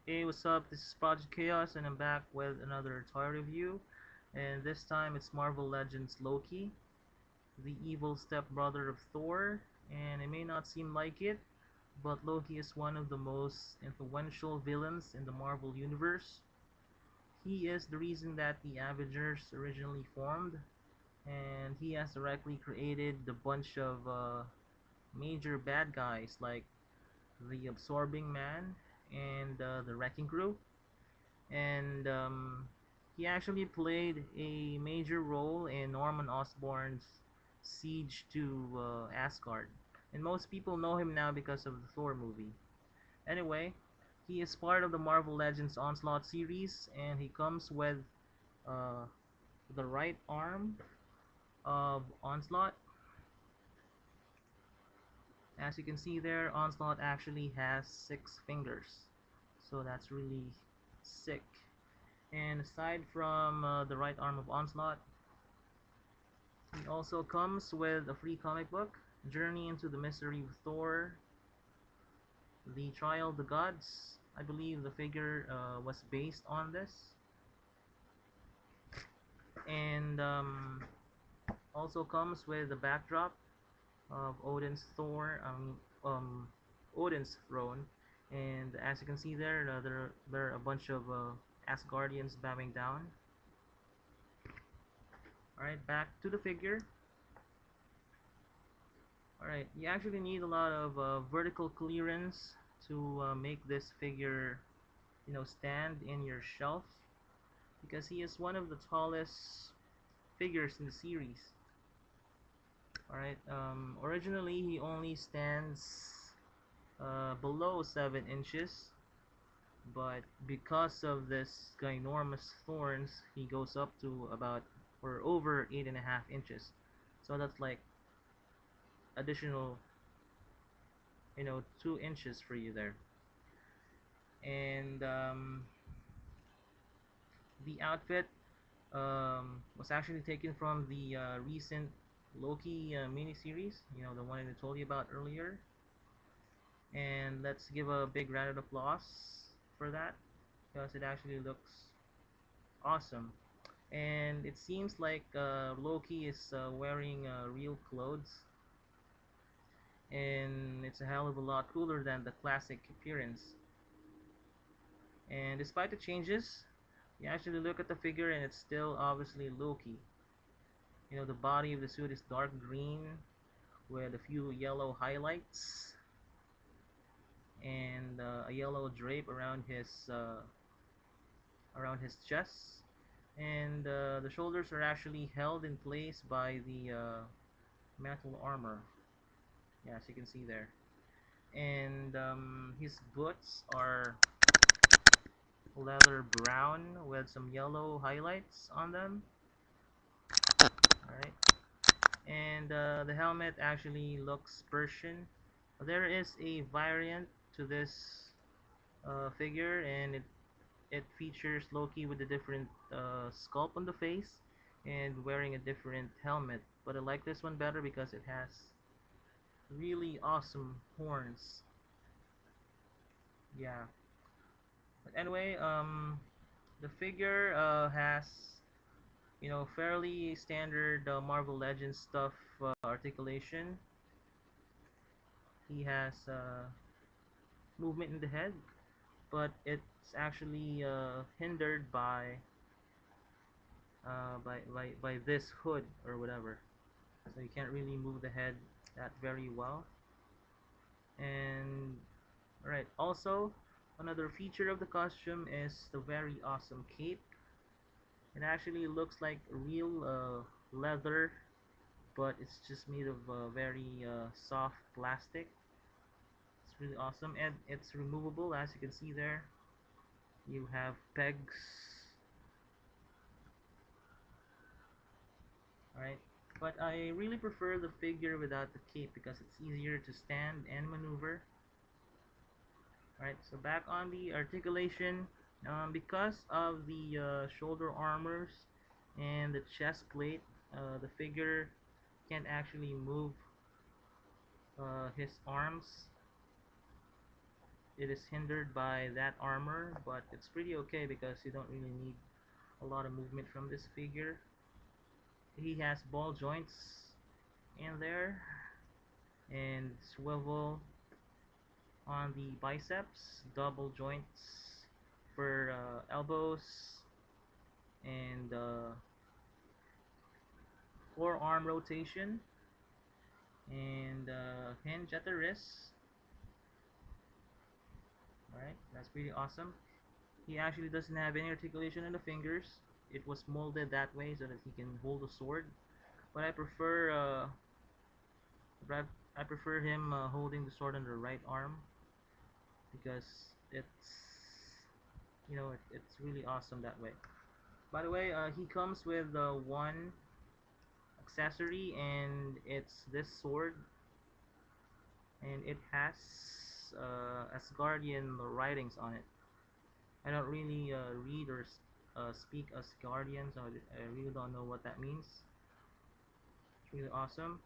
Hey, what's up? This is Project Chaos, and I'm back with another toy review. And this time it's Marvel Legends Loki, the evil stepbrother of Thor. And it may not seem like it, but Loki is one of the most influential villains in the Marvel Universe. He is the reason that the Avengers originally formed, and he has directly created the bunch of major bad guys like the Absorbing Man and the Wrecking Crew. And he actually played a major role in Norman Osborn's siege to Asgard. And most people know him now because of the Thor movie. Anyway, he is part of the Marvel Legends Onslaught series, and he comes with uh, the right arm of Onslaught. As you can see there, Onslaught actually has 6 fingers, so that's really sick. And aside from the right arm of Onslaught, he also comes with a free comic book, Journey into the Mystery of Thor, The Trial of the Gods. I believe the figure was based on this. And also comes with the backdrop of Odin's throne. And as you can see there, there are a bunch of Asgardians bowing down. Alright, back to the figure. Alright, you actually need a lot of vertical clearance to make this figure, stand in your shelf, because he is one of the tallest figures in the series. Alright, originally he only stands below 7 inches, but because of this ginormous thorns, he goes up to about or over 8.5 inches. So that's like additional 2 inches for you there. And the outfit was actually taken from the recent Loki miniseries, the one I told you about earlier. And let's give a big round of applause for that, because it actually looks awesome. And it seems like Loki is wearing real clothes, and it's a hell of a lot cooler than the classic appearance. And despite the changes, you actually look at the figure and it's still obviously Loki. The body of the suit is dark green with a few yellow highlights and a yellow drape around his chest. And the shoulders are actually held in place by the metal armor. Yeah, as you can see there. And his boots are leather brown with some yellow highlights on them. Alright. And the helmet actually looks Persian. There is a variant to this figure, and it features Loki with a different sculpt on the face and wearing a different helmet. But I like this one better because it has really awesome horns. Yeah. But anyway, the figure has fairly standard Marvel Legends stuff articulation. He has movement in the head, but it's actually hindered by this hood or whatever, so you can't really move the head that very well. And alright, also another feature of the costume is the very awesome cape. It actually looks like real leather, but it's just made of very soft plastic. It's really awesome, and it's removable. As you can see there, you have pegs. Alright, but I really prefer the figure without the cape because it's easier to stand and maneuver. Alright, so back on the articulation, because of the shoulder armors and the chest plate, the figure can't actually move his arms it is hindered by that armor, but it's pretty okay because you don't really need a lot of movement from this figure. He has ball joints in there and swivel on the biceps, double joints for elbows, and forearm rotation, and hinge at the wrist. Alright, that's pretty awesome. He actually doesn't have any articulation in the fingers. It was molded that way so that he can hold a sword. But I I prefer him holding the sword on the right arm because it's it's really awesome that way. By the way, he comes with one accessory, and it's this sword, and it has Asgardian writings on it. I don't really read or speak Asgardian, so I really don't know what that means. It's really awesome,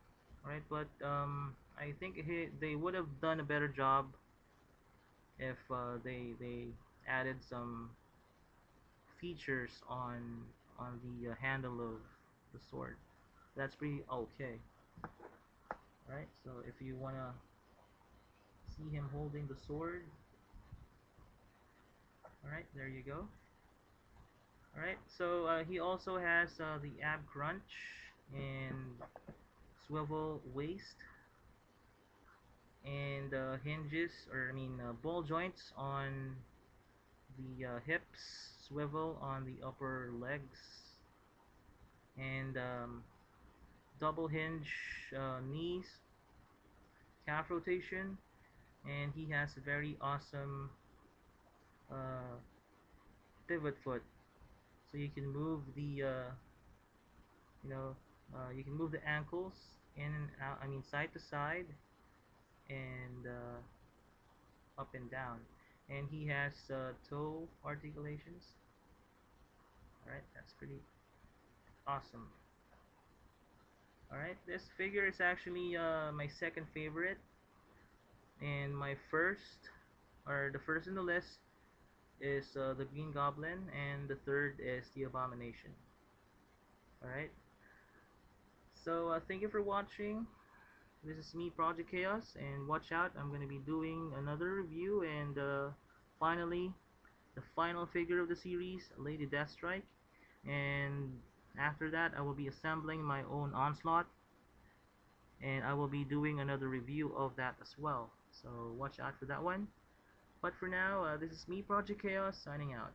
right? But I think they would have done a better job if they added some features on the handle of the sword. That's pretty okay, right? So if you wanna see him holding the sword, all right, there you go. All right, so he also has the ab crunch and swivel waist and hinges, or I mean ball joints on the hips, swivel on the upper legs, and double hinge knees, calf rotation, and he has a very awesome uh, pivot foot. So you can move the you know you can move the ankles in and out. I mean side to side and up and down. And he has toe articulations. All right, that's pretty awesome. All right, this figure is actually my second favorite, and my first, or the first in the list, is the Green Goblin, and the third is the Abomination. Alright, so thank you for watching. This is me, Project Chaos, and watch out, I'm going to be doing another review, and finally, the final figure of the series, Lady Deathstrike, and after that, I will be assembling my own Onslaught, and I will be doing another review of that as well, so watch out for that one. But for now, this is me, Project Chaos, signing out.